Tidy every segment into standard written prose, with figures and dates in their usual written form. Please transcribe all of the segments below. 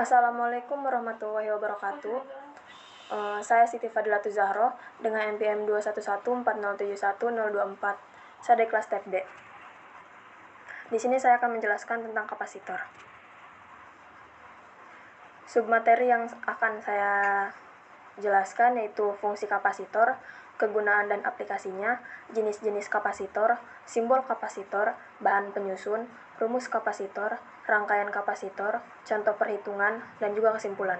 Assalamualaikum warahmatullahi wabarakatuh. Saya Siti Fadilatul Zahro dengan NPM 21140710024. Saya dari kelas Tab D. Di sini saya akan menjelaskan tentang kapasitor. Submateri yang akan saya jelaskan yaitu fungsi kapasitor, kegunaan dan aplikasinya, jenis-jenis kapasitor, simbol kapasitor, bahan penyusun, rumus kapasitor, rangkaian kapasitor, contoh perhitungan, dan juga kesimpulan.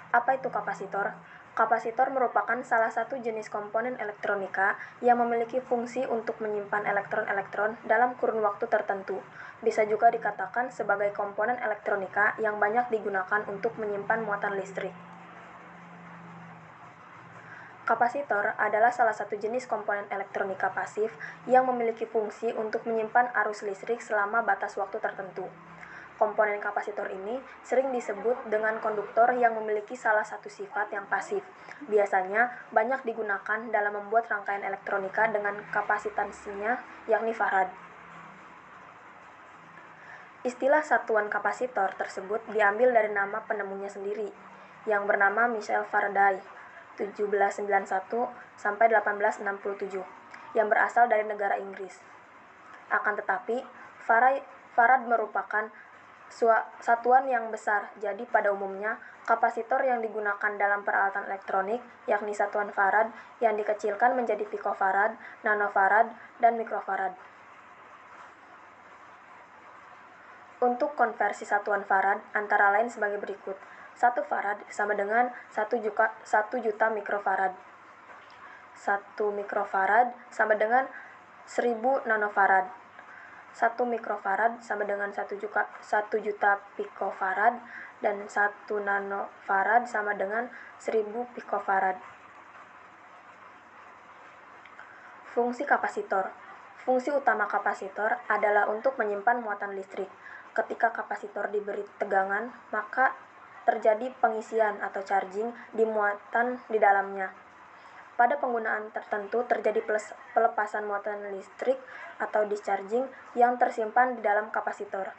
Apa itu kapasitor? Kapasitor merupakan salah satu jenis komponen elektronika yang memiliki fungsi untuk menyimpan elektron-elektron dalam kurun waktu tertentu. Bisa juga dikatakan sebagai komponen elektronika yang banyak digunakan untuk menyimpan muatan listrik. Kapasitor adalah salah satu jenis komponen elektronika pasif yang memiliki fungsi untuk menyimpan arus listrik selama batas waktu tertentu. Komponen kapasitor ini sering disebut dengan konduktor yang memiliki salah satu sifat yang pasif. Biasanya banyak digunakan dalam membuat rangkaian elektronika dengan kapasitansinya, yakni farad. Istilah satuan kapasitor tersebut diambil dari nama penemunya sendiri, yang bernama Michael Faraday, 1791 sampai 1867, yang berasal dari negara Inggris. Akan tetapi, farad merupakan satuan yang besar, jadi pada umumnya kapasitor yang digunakan dalam peralatan elektronik, yakni satuan farad yang dikecilkan menjadi pikofarad, nanofarad, dan mikrofarad. Untuk konversi satuan farad antara lain sebagai berikut. 1 farad sama dengan 1 juta mikrofarad. 1 mikrofarad sama dengan 1000 nanofarad. 1 mikrofarad sama dengan 1 juta pikofarad, dan 1 nanofarad sama dengan 1000 pikofarad. Fungsi kapasitor. Fungsi utama kapasitor adalah untuk menyimpan muatan listrik. Ketika kapasitor diberi tegangan, maka terjadi pengisian atau charging di muatan di dalamnya. Pada penggunaan tertentu terjadi pelepasan muatan listrik atau discharging yang tersimpan di dalam kapasitor.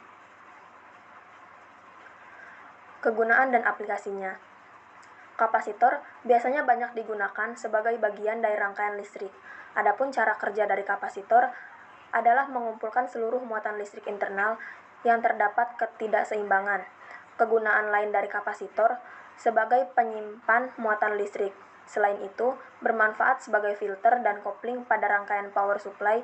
Kegunaan dan aplikasinya. Kapasitor biasanya banyak digunakan sebagai bagian dari rangkaian listrik. Adapun cara kerja dari kapasitor adalah mengumpulkan seluruh muatan listrik internal yang terdapat ketidakseimbangan. Kegunaan lain dari kapasitor sebagai penyimpan muatan listrik. Selain itu, bermanfaat sebagai filter dan kopling pada rangkaian power supply,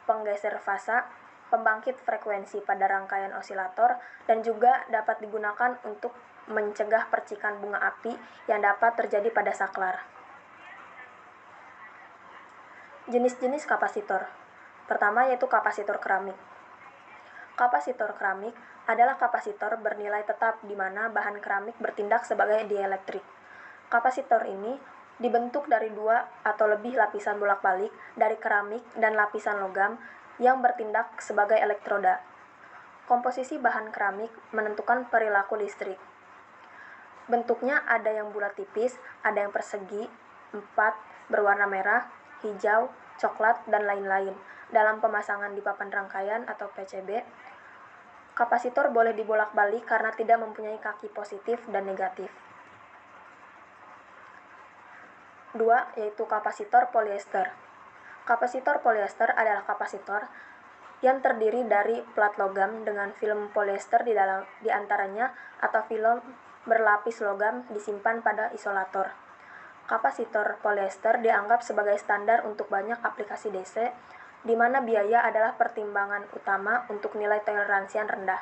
penggeser fasa, pembangkit frekuensi pada rangkaian osilator, dan juga dapat digunakan untuk mencegah percikan bunga api yang dapat terjadi pada saklar. Jenis-jenis kapasitor. Pertama yaitu kapasitor keramik. Kapasitor keramik adalah kapasitor bernilai tetap di mana bahan keramik bertindak sebagai dielektrik. Kapasitor ini dibentuk dari 2 atau lebih lapisan bolak-balik dari keramik dan lapisan logam yang bertindak sebagai elektroda. Komposisi bahan keramik menentukan perilaku listrik. Bentuknya ada yang bulat tipis, ada yang persegi, 4, berwarna merah, hijau, coklat, dan lain-lain. Dalam pemasangan di papan rangkaian atau PCB, kapasitor boleh dibolak-balik karena tidak mempunyai kaki positif dan negatif. 2. Yaitu kapasitor polyester. Kapasitor polyester adalah kapasitor yang terdiri dari plat logam dengan film polyester di antaranya atau film berlapis logam disimpan pada isolator. Kapasitor polyester dianggap sebagai standar untuk banyak aplikasi DC, di mana biaya adalah pertimbangan utama untuk nilai toleransi yang rendah.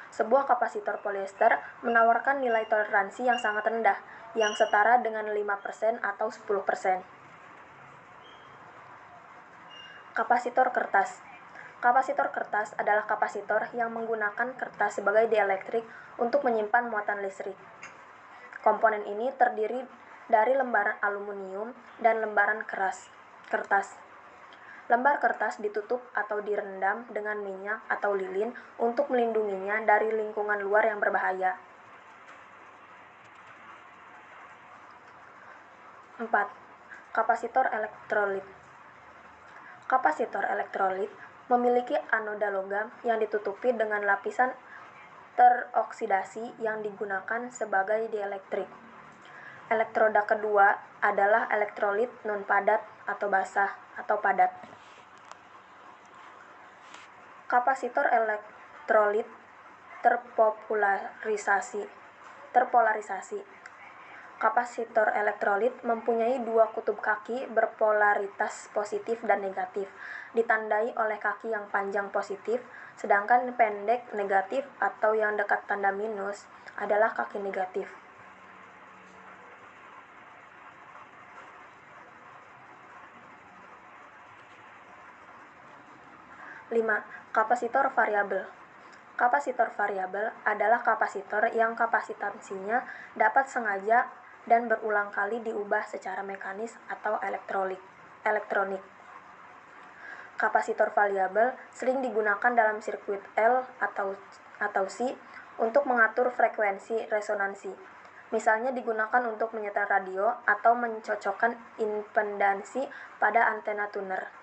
Sebuah kapasitor polyester menawarkan nilai toleransi yang sangat rendah, yang setara dengan 5% atau 10%. Kapasitor kertas. Kapasitor kertas adalah kapasitor yang menggunakan kertas sebagai dielektrik untuk menyimpan muatan listrik. Komponen ini terdiri dari lembaran aluminium dan lembaran kertas. Lembar kertas ditutup atau direndam dengan minyak atau lilin untuk melindunginya dari lingkungan luar yang berbahaya. 4. Kapasitor elektrolit. Kapasitor elektrolit memiliki anoda logam yang ditutupi dengan lapisan teroksidasi yang digunakan sebagai dielektrik. Elektroda kedua adalah elektrolit non-padat atau basah atau padat. Kapasitor elektrolit terpolarisasi. Kapasitor elektrolit mempunyai dua kutub kaki berpolaritas positif dan negatif, ditandai oleh kaki yang panjang positif, sedangkan pendek negatif atau yang dekat tanda minus adalah kaki negatif. 5. Kapasitor variabel. Kapasitor variabel adalah kapasitor yang kapasitansinya dapat sengaja dan berulang kali diubah secara mekanis atau elektronik. Kapasitor variabel sering digunakan dalam sirkuit L atau C untuk mengatur frekuensi resonansi. Misalnya digunakan untuk menyetel radio atau mencocokkan impedansi pada antena tuner.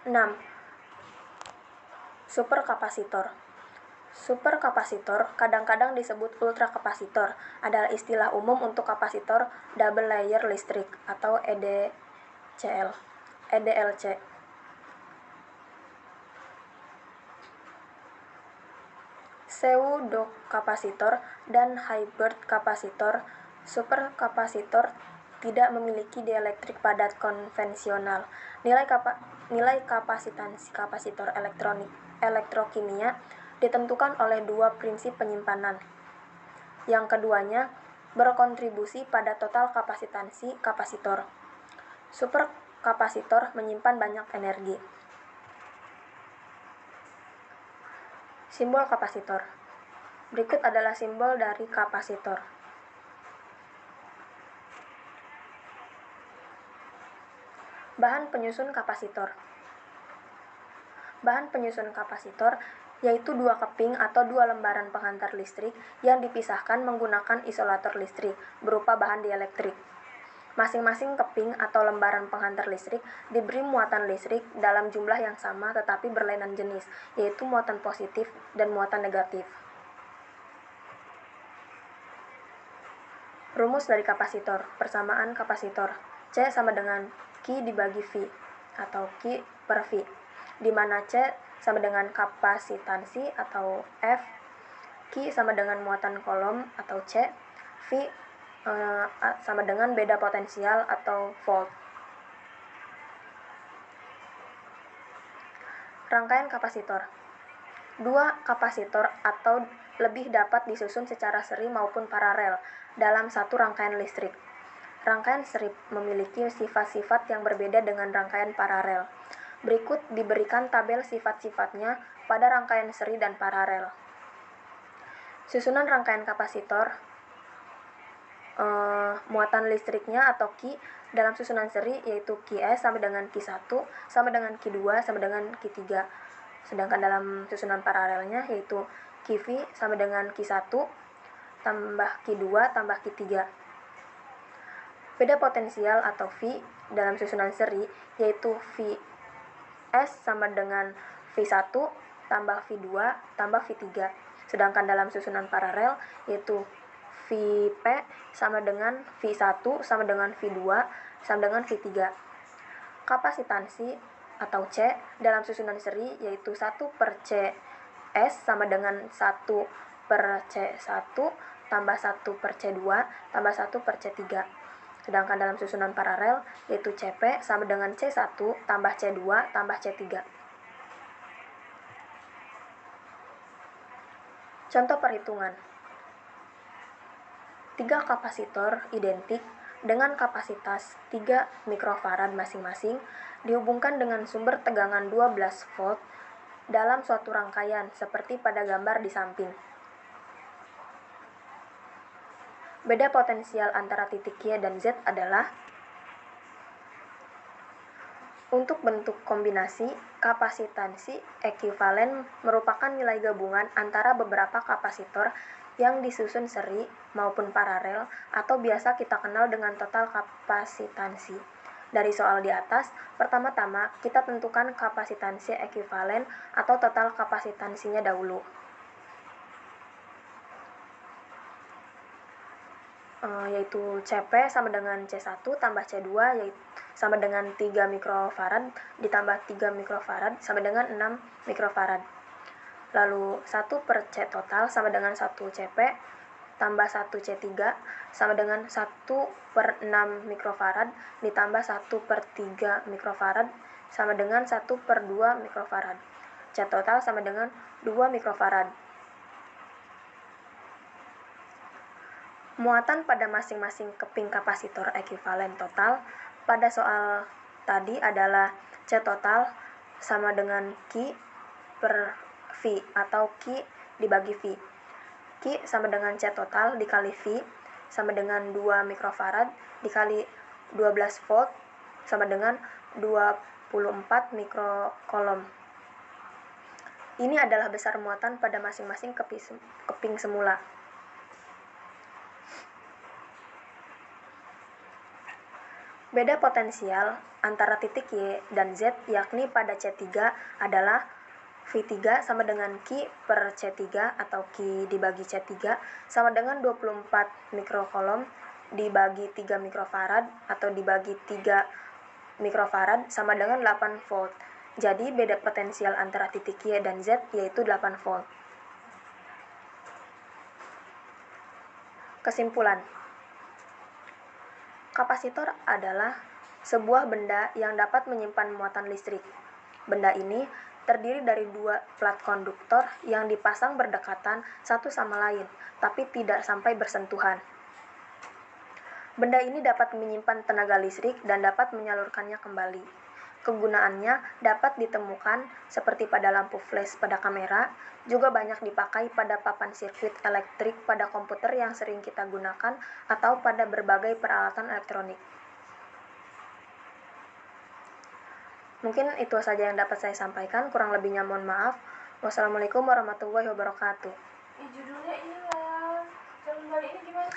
6. Superkapasitor. Superkapasitor kadang-kadang disebut ultrakapasitor, adalah istilah umum untuk kapasitor double layer listrik atau EDLC. Pseudokapasitor dan hybrid kapasitor. Superkapasitor tidak memiliki dielektrik padat konvensional. Nilai kapasitansi kapasitor elektrokimia ditentukan oleh dua prinsip penyimpanan. Yang keduanya berkontribusi pada total kapasitansi kapasitor. Superkapasitor menyimpan banyak energi. Simbol kapasitor. Berikut adalah simbol dari kapasitor. Bahan penyusun kapasitor. Bahan penyusun kapasitor yaitu dua keping atau dua lembaran penghantar listrik yang dipisahkan menggunakan isolator listrik berupa bahan dielektrik. Masing-masing keping atau lembaran penghantar listrik diberi muatan listrik dalam jumlah yang sama tetapi berlainan jenis, yaitu muatan positif dan muatan negatif. Rumus dari kapasitor. Persamaan kapasitor. C sama dengan Q dibagi V atau Q per V, di mana C sama dengan kapasitansi atau F, Q sama dengan muatan kolom atau C, V sama dengan beda potensial atau volt. Rangkaian kapasitor. Dua kapasitor atau lebih dapat disusun secara seri maupun paralel dalam satu rangkaian listrik. Rangkaian seri memiliki sifat-sifat yang berbeda dengan rangkaian paralel. Berikut diberikan tabel sifat-sifatnya pada rangkaian seri dan paralel. Susunan rangkaian kapasitor, muatan listriknya atau Q dalam susunan seri yaitu Qs sama dengan Q1 sama dengan Q2 sama dengan Q3. Sedangkan dalam susunan paralelnya yaitu Qv sama dengan Q1 tambah Q2 tambah Q3. Beda potensial atau V dalam susunan seri yaitu Vs sama dengan V1 tambah V2 tambah V3. Sedangkan dalam susunan paralel yaitu Vp sama dengan V1 sama dengan V2 sama dengan V3. Kapasitansi atau C dalam susunan seri yaitu 1 per Cs sama dengan 1 per C1 tambah 1 per C2 tambah 1 per C3. Sedangkan dalam susunan paralel yaitu Cp sama dengan C1 tambah C2 tambah C3. Contoh perhitungan. 3 kapasitor identik dengan kapasitas 3 mikrofarad masing-masing dihubungkan dengan sumber tegangan 12 volt dalam suatu rangkaian seperti pada gambar di samping. Beda potensial antara titik Y dan Z adalah untuk bentuk kombinasi, kapasitansi ekuivalen merupakan nilai gabungan antara beberapa kapasitor yang disusun seri maupun paralel atau biasa kita kenal dengan total kapasitansi. Dari soal di atas, pertama-tama kita tentukan kapasitansi ekuivalen atau total kapasitansinya dahulu. Yaitu CP sama dengan C1 tambah C2 yaitu sama dengan 3 mikrofarad ditambah 3 mikrofarad sama dengan 6 mikrofarad. Lalu 1 per C total sama dengan 1 CP tambah 1 C3 sama dengan 1 per 6 mikrofarad ditambah 1 per 3 mikrofarad sama dengan 1 per 2 mikrofarad. C total sama dengan 2 mikrofarad. Muatan pada masing-masing keping kapasitor ekuivalen total pada soal tadi adalah C total sama dengan Q per V atau Q dibagi V. Q sama dengan C total dikali V sama dengan 2 mikrofarad dikali 12 volt sama dengan 24 mikrokolom. Ini adalah besar muatan pada masing-masing keping semula. Beda potensial antara titik Y dan Z yakni pada C3 adalah V3 sama dengan Q per C3 atau Q dibagi C3 sama dengan 24 mikrokolom dibagi 3 mikrofarad atau dibagi 3 mikrofarad sama dengan 8 volt. Jadi beda potensial antara titik Y dan Z yaitu 8 volt. Kesimpulan. Kapasitor adalah sebuah benda yang dapat menyimpan muatan listrik. Benda ini terdiri dari 2 plat konduktor yang dipasang berdekatan satu sama lain, tapi tidak sampai bersentuhan. Benda ini dapat menyimpan tenaga listrik dan dapat menyalurkannya kembali. Kegunaannya dapat ditemukan seperti pada lampu flash pada kamera, juga banyak dipakai pada papan sirkuit elektrik pada komputer yang sering kita gunakan atau pada berbagai peralatan elektronik. Mungkin itu saja yang dapat saya sampaikan, kurang lebihnya mohon maaf. Wassalamualaikum warahmatullahi wabarakatuh. Judulnya inilah, jangan balik ini gimana?